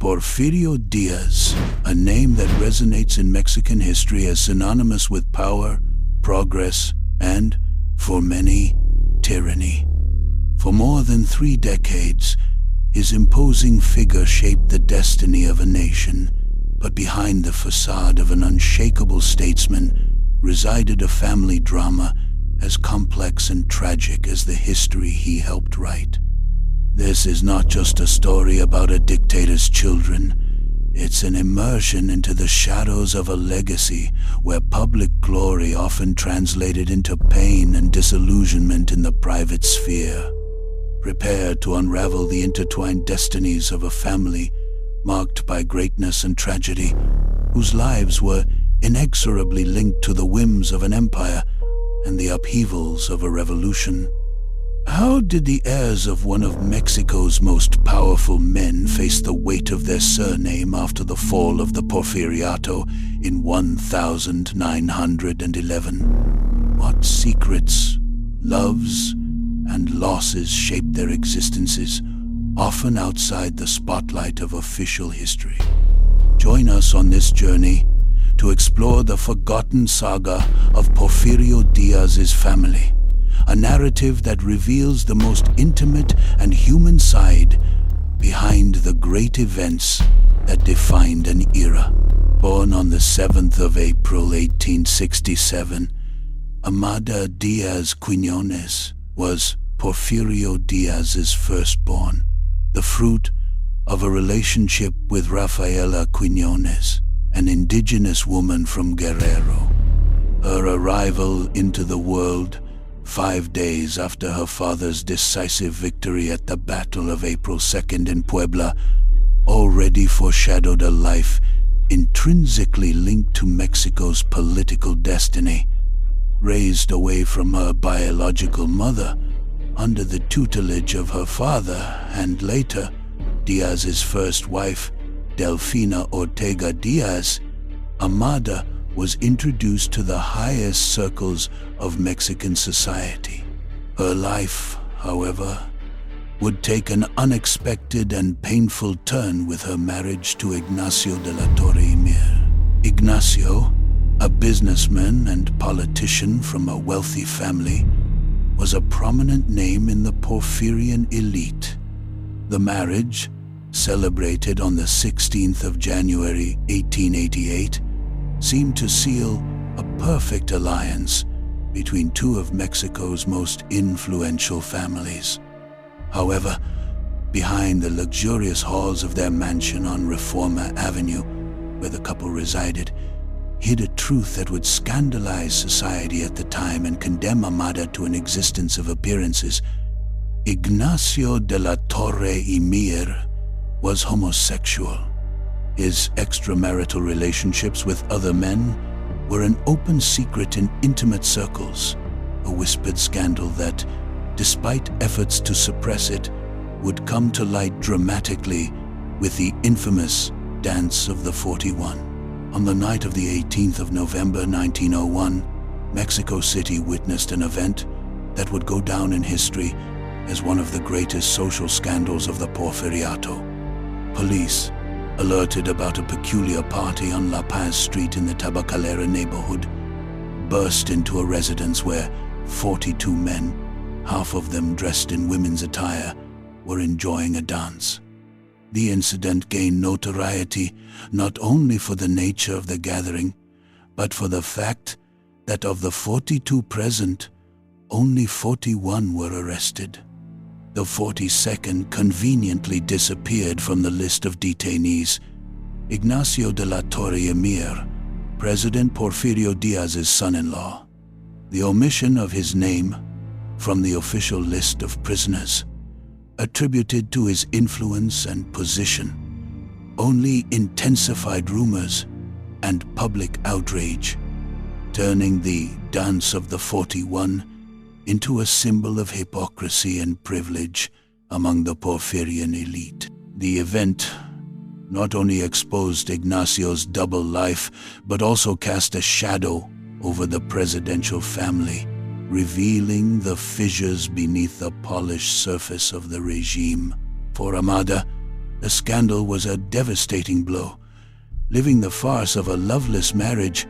Porfirio Díaz, a name that resonates in Mexican history as synonymous with power, progress, and, for many, tyranny. For more than 3 decades, his imposing figure shaped the destiny of a nation, but behind the facade of an unshakable statesman resided a family drama as complex and tragic as the history he helped write. This is not just a story about a dictator's children. It's an immersion into the shadows of a legacy where public glory often translated into pain and disillusionment in the private sphere. Prepare to unravel the intertwined destinies of a family marked by greatness and tragedy, whose lives were inexorably linked to the whims of an empire and the upheavals of a revolution. How did the heirs of one of Mexico's most powerful men face the weight of their surname after the fall of the Porfiriato in 1911? What secrets, loves, and losses shaped their existences, often outside the spotlight of official history? Join us on this journey to explore the forgotten saga of Porfirio Díaz's family, a narrative that reveals the most intimate and human side behind the great events that defined an era. Born on the 7th of April 1867, Amada Díaz Quiñones was Porfirio Díaz's firstborn, the fruit of a relationship with Rafaela Quiñones, an indigenous woman from Guerrero. Her arrival into the world 5 days after her father's decisive victory at the Battle of April 2nd in Puebla already foreshadowed a life intrinsically linked to Mexico's political destiny. Raised away from her biological mother, under the tutelage of her father and later Díaz's first wife, Delfina Ortega Díaz, Amada was introduced to the highest circles of Mexican society. Her life, however, would take an unexpected and painful turn with her marriage to Ignacio de la Torre y Mier. Ignacio, a businessman and politician from a wealthy family, was a prominent name in the Porfirian elite. The marriage, celebrated on the 16th of January 1888, seemed to seal a perfect alliance between 2 of Mexico's most influential families. However, behind the luxurious halls of their mansion on Reforma Avenue, where the couple resided, hid a truth that would scandalize society at the time and condemn Amada to an existence of appearances. Ignacio de la Torre y Mier was homosexual. His extramarital relationships with other men were an open secret in intimate circles, a whispered scandal that, despite efforts to suppress it, would come to light dramatically with the infamous Dance of the 41. On the night of the 18th of November 1901, Mexico City witnessed an event that would go down in history as one of the greatest social scandals of the Porfiriato. Police, alerted about a peculiar party on La Paz Street in the Tabacalera neighborhood, burst into a residence where 42 men, half of them dressed in women's attire, were enjoying a dance. The incident gained notoriety not only for the nature of the gathering, but for the fact that of the 42 present, only 41 were arrested. The 42nd conveniently disappeared from the list of detainees. Ignacio de la Torre y Mier, President Porfirio Díaz's son-in-law. The omission of his name from the official list of prisoners, attributed to his influence and position, only intensified rumors and public outrage, turning the Dance of the 41 into a symbol of hypocrisy and privilege among the Porfirian elite. The event not only exposed Ignacio's double life, but also cast a shadow over the presidential family, revealing the fissures beneath the polished surface of the regime. For Amada, The scandal was a devastating blow. Living the farce of a loveless marriage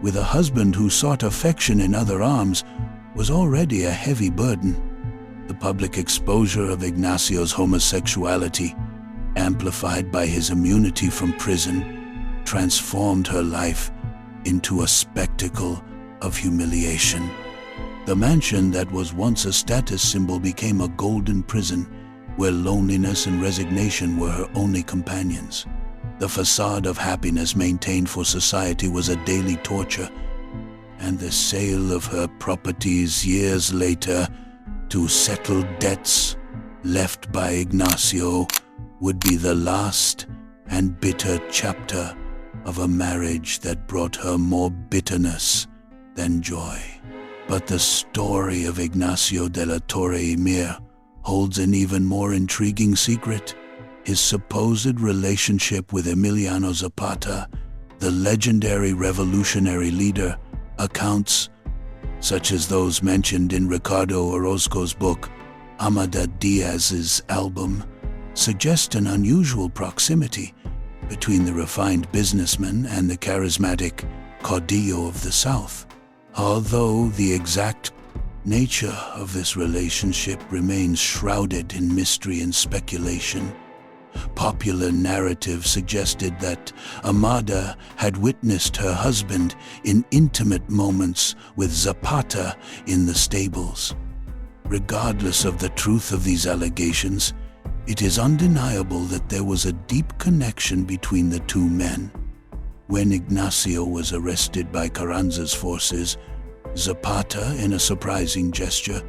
with a husband who sought affection in other arms was already a heavy burden. The public exposure of Ignacio's homosexuality, amplified by his immunity from prison, transformed her life into a spectacle of humiliation. The mansion that was once a status symbol became a golden prison where loneliness and resignation were her only companions. The facade of happiness maintained for society was a daily torture, and the sale of her properties years later to settle debts left by Ignacio would be the last and bitter chapter of a marriage that brought her more bitterness than joy. But the story of Ignacio de la Torre y Mir holds an even more intriguing secret. His supposed relationship with Emiliano Zapata, the legendary revolutionary leader. Accounts, such as those mentioned in Ricardo Orozco's book, Amada Diaz's album, suggest an unusual proximity between the refined businessman and the charismatic caudillo of the South. Although the exact nature of this relationship remains shrouded in mystery and speculation, popular narrative suggested that Amada had witnessed her husband in intimate moments with Zapata in the stables. Regardless of the truth of these allegations, it is undeniable that there was a deep connection between the two men. When Ignacio was arrested by Carranza's forces, Zapata, in a surprising gesture,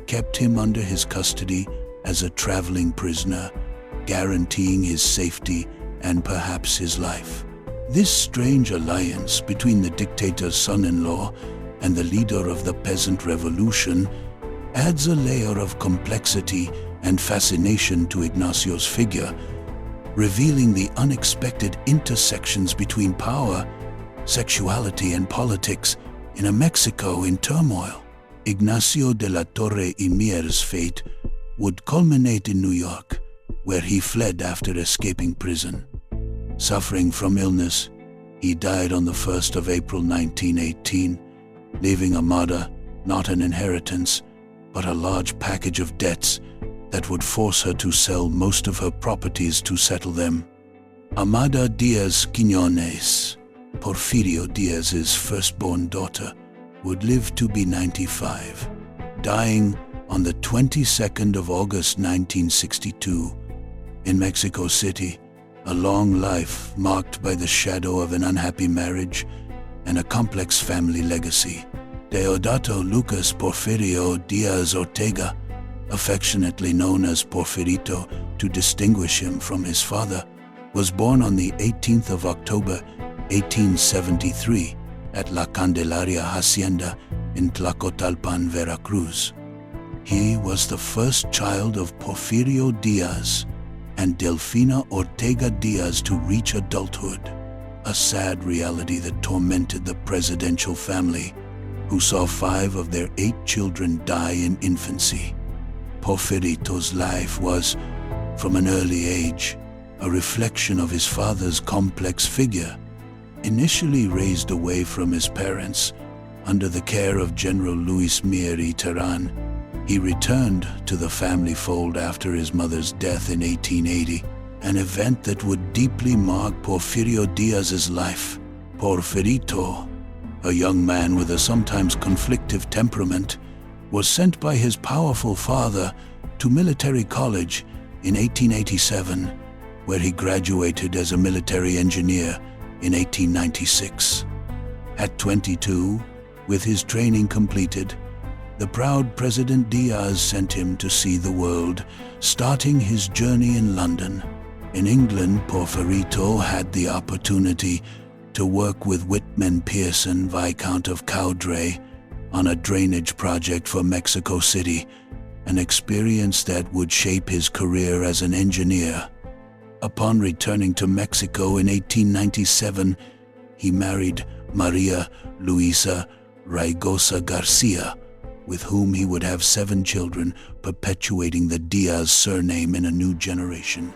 kept him under his custody as a traveling prisoner, guaranteeing his safety and perhaps his life. This strange alliance between the dictator's son-in-law and the leader of the peasant revolution adds a layer of complexity and fascination to Ignacio's figure, revealing the unexpected intersections between power, sexuality, and politics in a Mexico in turmoil. Ignacio de la Torre y Mir's fate would culminate in New York, where he fled after escaping prison. Suffering from illness, he died on the 1st of April 1918, leaving Amada not an inheritance, but a large package of debts that would force her to sell most of her properties to settle them. Amada Diaz Quiñones, Porfirio Diaz's firstborn daughter, would live to be 95, dying on the 22nd of August 1962. In Mexico City, a long life marked by the shadow of an unhappy marriage and a complex family legacy. Deodato Lucas Porfirio Díaz Ortega, affectionately known as Porfirito to distinguish him from his father, was born on the 18th of October 1873 at La Candelaria Hacienda in Tlacotalpan, Veracruz. He was the first child of Porfirio Díaz and Delfina Ortega Diaz to reach adulthood, a sad reality that tormented the presidential family, who saw 5 of their 8 children die in infancy. Porfirito's life was, from an early age, a reflection of his father's complex figure. Initially raised away from his parents, under the care of General Luis Mir y Terán, he returned to the family fold after his mother's death in 1880, an event that would deeply mark Porfirio Díaz's life. Porfirito, a young man with a sometimes conflictive temperament, was sent by his powerful father to military college in 1887, where he graduated as a military engineer in 1896. At 22, with his training completed, the proud President Diaz sent him to see the world, starting his journey in London. In England, Porfirito had the opportunity to work with Whitman Pearson, Viscount of Cowdray, on a drainage project for Mexico City, an experience that would shape his career as an engineer. Upon returning to Mexico in 1897, he married Maria Luisa Raigosa Garcia, with whom he would have 7 children, perpetuating the Diaz surname in a new generation.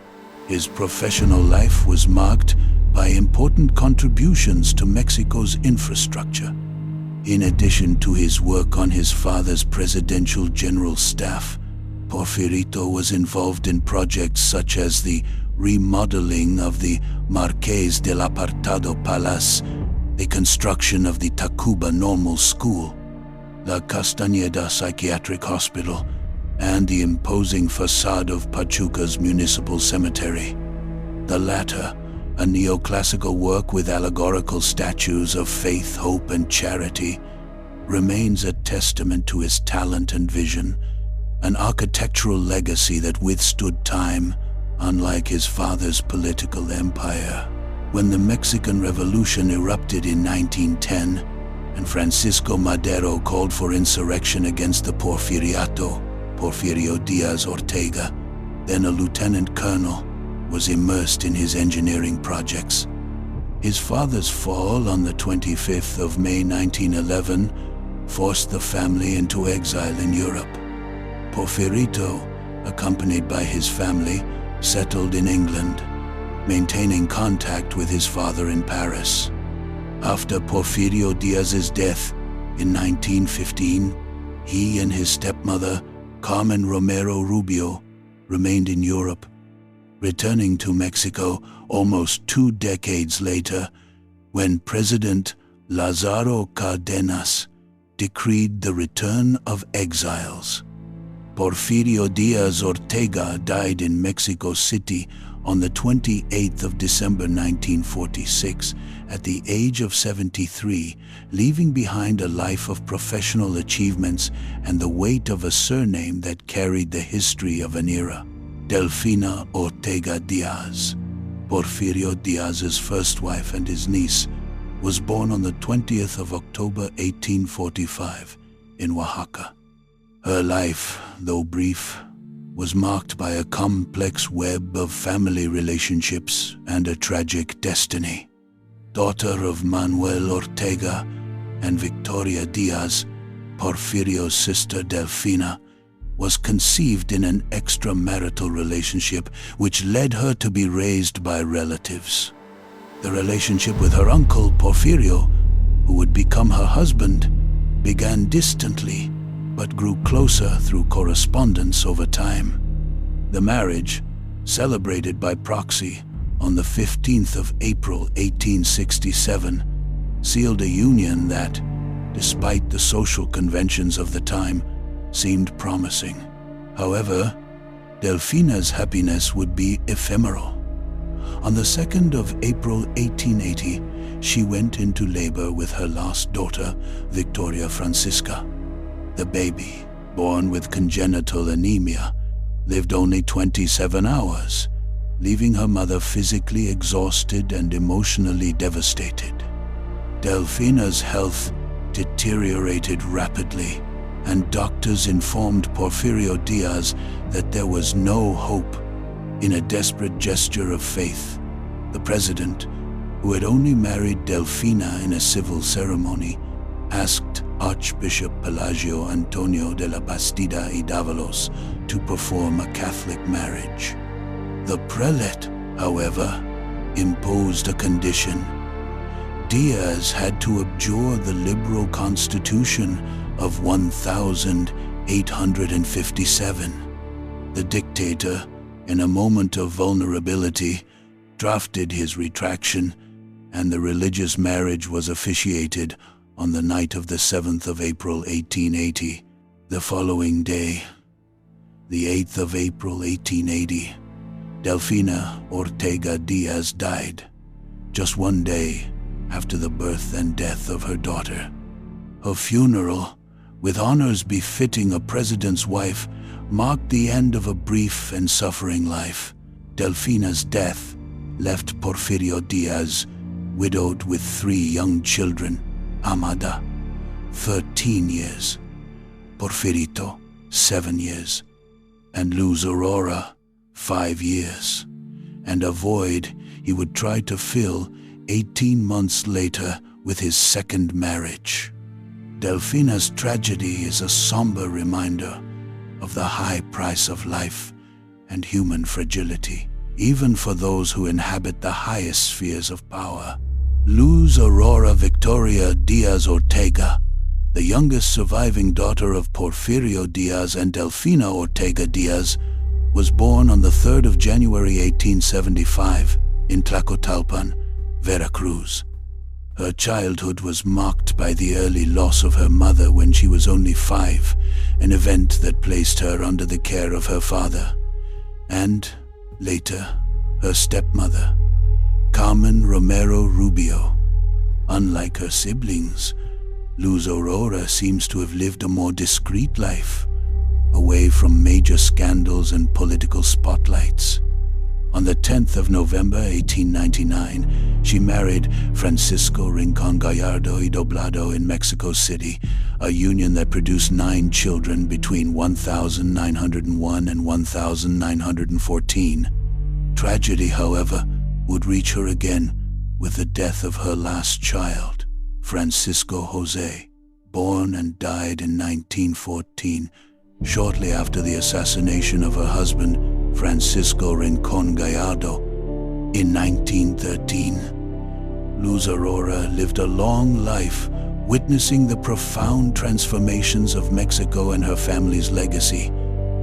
His professional life was marked by important contributions to Mexico's infrastructure. In addition to his work on his father's presidential general staff, Porfiriato was involved in projects such as the remodeling of the Marqués del Apartado Palace, the construction of the Tacuba Normal School, La Castañeda Psychiatric Hospital, and the imposing facade of Pachuca's Municipal Cemetery. The latter, a neoclassical work with allegorical statues of faith, hope, and charity, remains a testament to his talent and vision, an architectural legacy that withstood time, unlike his father's political empire. When the Mexican Revolution erupted in 1910, and Francisco Madero called for insurrection against the Porfiriato, Porfirio Díaz Ortega, then a lieutenant colonel, was immersed in his engineering projects. His father's fall on the 25th of May 1911 forced the family into exile in Europe. Porfiriato, accompanied by his family, settled in England, maintaining contact with his father in Paris. After Porfirio Díaz's death in 1915, he and his stepmother, Carmen Romero Rubio, remained in Europe, returning to Mexico almost 2 decades later when President Lázaro Cárdenas decreed the return of exiles. Porfirio Díaz Ortega died in Mexico City on the 28th of December 1946 at the age of 73, leaving behind a life of professional achievements and the weight of a surname that carried the history of an era. Delfina Ortega Díaz, Porfirio Díaz's first wife and his niece, was born on the 20th of October 1845 in Oaxaca. Her life, though brief, was marked by a complex web of family relationships and a tragic destiny. Daughter of Manuel Ortega and Victoria Díaz, Porfirio's sister Delfina was conceived in an extramarital relationship which led her to be raised by relatives. The relationship with her uncle Porfirio, who would become her husband, began distantly but grew closer through correspondence over time. The marriage, celebrated by proxy on the 15th of April 1867, sealed a union that, despite the social conventions of the time, seemed promising. However, Delfina's happiness would be ephemeral. On the 2nd of April 1880, she went into labor with her last daughter, Victoria Francisca. The baby, born with congenital anemia, lived only 27 hours, leaving her mother physically exhausted and emotionally devastated. Delfina's health deteriorated rapidly, and doctors informed Porfirio Díaz that there was no hope. In a desperate gesture of faith, the president, who had only married Delfina in a civil ceremony, asked Archbishop Pelagio Antonio de la Bastida y Dávalos to perform a Catholic marriage. The prelate, however, imposed a condition. Díaz had to abjure the liberal constitution of 1857. The dictator, in a moment of vulnerability, drafted his retraction, and the religious marriage was officiated on the night of the 7th of April 1880. The following day, the 8th of April 1880, Delfina Ortega Díaz died, just 1 day after the birth and death of her daughter. Her funeral, with honors befitting a president's wife, marked the end of a brief and suffering life. Delfina's death left Porfirio Díaz widowed with 3 young children: Amada, 13 years, Porfirito, 7 years, and Luz Aurora, 5 years, and a void he would try to fill 18 months later with his second marriage. Delfina's tragedy is a somber reminder of the high price of life and human fragility. even for those who inhabit the highest spheres of power. Luz Aurora Victoria Diaz Ortega, the youngest surviving daughter of Porfirio Díaz and Delfina Ortega Diaz, was born on the 3rd of January 1875 in Tlacotalpan, Veracruz. Her childhood was marked by the early loss of her mother when she was only 5, an event that placed her under the care of her father, and, later, her stepmother, Carmen Romero Rubio. Unlike her siblings, Luz Aurora seems to have lived a more discreet life, away from major scandals and political spotlights. On the 10th of November 1899, she married Francisco Rincon Gallardo y Doblado in Mexico City, a union that produced 9 children between 1901 and 1914. Tragedy, however, would reach her again with the death of her last child, Francisco Jose, born and died in 1914, shortly after the assassination of her husband, Francisco Rincon Gallardo, in 1913. Luz Aurora lived a long life, witnessing the profound transformations of Mexico and her family's legacy,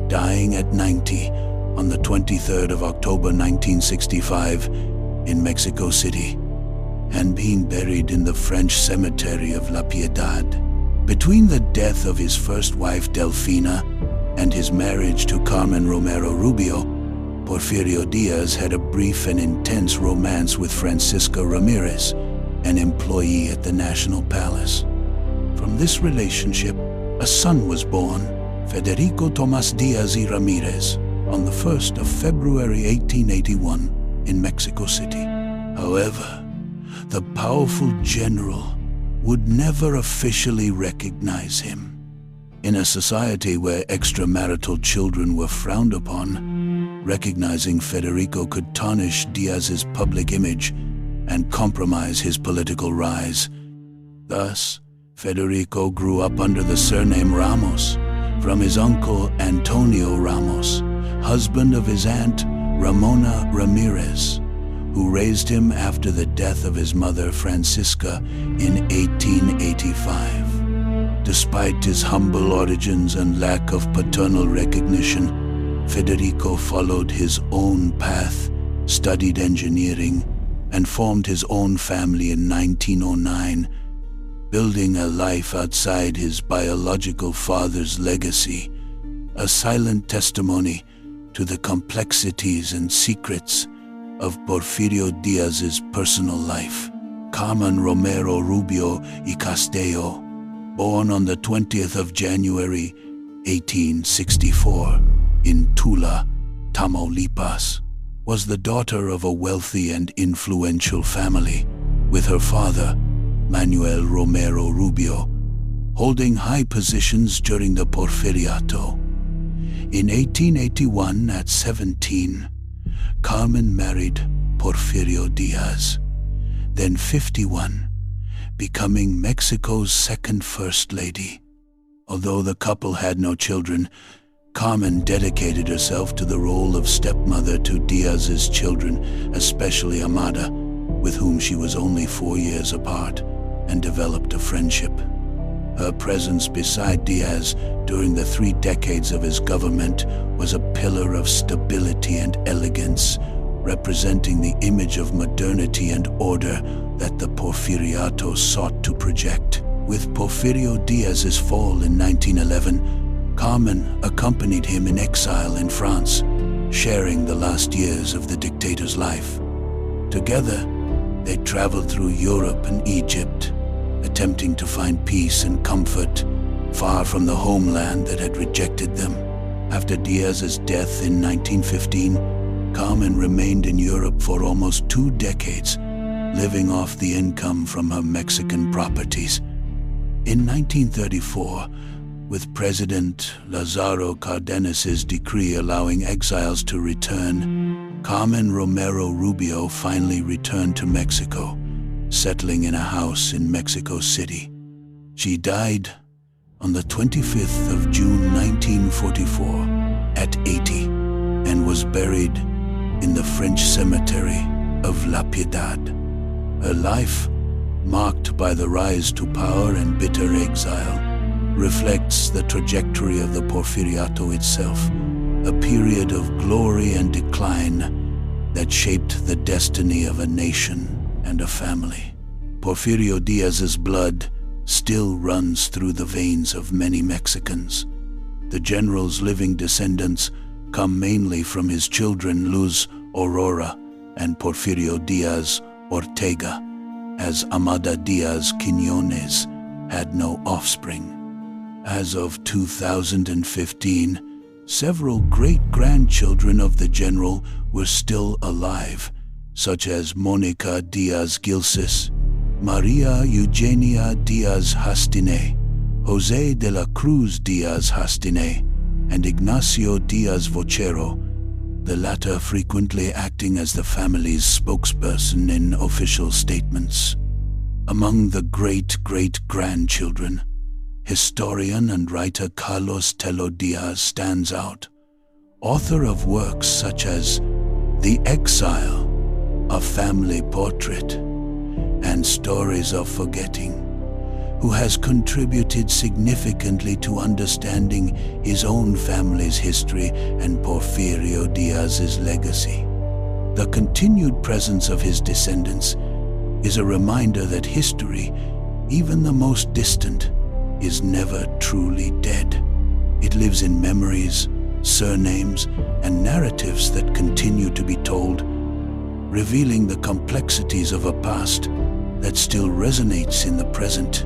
dying at 90 on the 23rd of October 1965 in Mexico City, and being buried in the French cemetery of La Piedad. Between the death of his first wife Delfina and his marriage to Carmen Romero Rubio, Porfirio Díaz had a brief and intense romance with Francisca Ramirez, an employee at the National Palace. From this relationship, a son was born, Federico Tomás Díaz y Ramirez, on the 1st of February 1881 in Mexico City. However, the powerful general would never officially recognize him. In a society where extramarital children were frowned upon, recognizing Federico could tarnish Díaz's public image and compromise his political rise. Thus, Federico grew up under the surname Ramos from his uncle Antonio Ramos, husband of his aunt Ramona Ramirez, who raised him after the death of his mother Francisca in 1885. Despite his humble origins and lack of paternal recognition, Federico followed his own path, studied engineering, and formed his own family in 1909, building a life outside his biological father's legacy, a silent testimony to the complexities and secrets of Porfirio Díaz's personal life. Carmen Romero Rubio y Castillo, born on the 20th of January 1864 in Tula, Tamaulipas, was the daughter of a wealthy and influential family, with her father, Manuel Romero Rubio, holding high positions during the Porfiriato. In 1881, at 17, Carmen married Porfirio Díaz, then 51, becoming Mexico's second First Lady. Although the couple had no children, Carmen dedicated herself to the role of stepmother to Díaz's children, especially Amada, with whom she was only 4 years apart, and developed a friendship. Her presence beside Díaz during the 3 decades of his government was a pillar of stability and elegance, representing the image of modernity and order that the Porfiriato sought to project. With Porfirio Díaz's fall in 1911, Carmen accompanied him in exile in France, sharing the last years of the dictator's life. Together, they traveled through Europe and Egypt, attempting to find peace and comfort far from the homeland that had rejected them. After Díaz's death in 1915, Carmen remained in Europe for almost 2 decades, living off the income from her Mexican properties. In 1934, with President Lázaro Cárdenas's decree allowing exiles to return, Carmen Romero Rubio finally returned to Mexico, settling in a house in Mexico City. She died on the 25th of June 1944 at 80 and was buried in the French cemetery of La Piedad. Her life, marked by the rise to power and bitter exile, reflects the trajectory of the Porfiriato itself, a period of glory and decline that shaped the destiny of a nation and a family. Porfirio Díaz's blood still runs through the veins of many Mexicans. The general's living descendants come mainly from his children Luz Aurora and Porfirio Díaz Ortega, as Amada Díaz Quiñones had no offspring. As of 2015, several great-grandchildren of the general were still alive, such as Mónica Díaz Gilsis, María Eugenia Díaz Hastine, José de la Cruz Díaz Hastine, and Ignacio Díaz Vocero, the latter frequently acting as the family's spokesperson in official statements. Among the great-great-grandchildren, historian and writer Carlos Tello Díaz stands out, author of works such as The Exile, A Family Portrait, and Stories of Forgetting, who has contributed significantly to understanding his own family's history and Porfirio Díaz's legacy. The continued presence of his descendants is a reminder that history, even the most distant, is never truly dead. It lives in memories, surnames, and narratives that continue to be told, revealing the complexities of a past that still resonates in the present.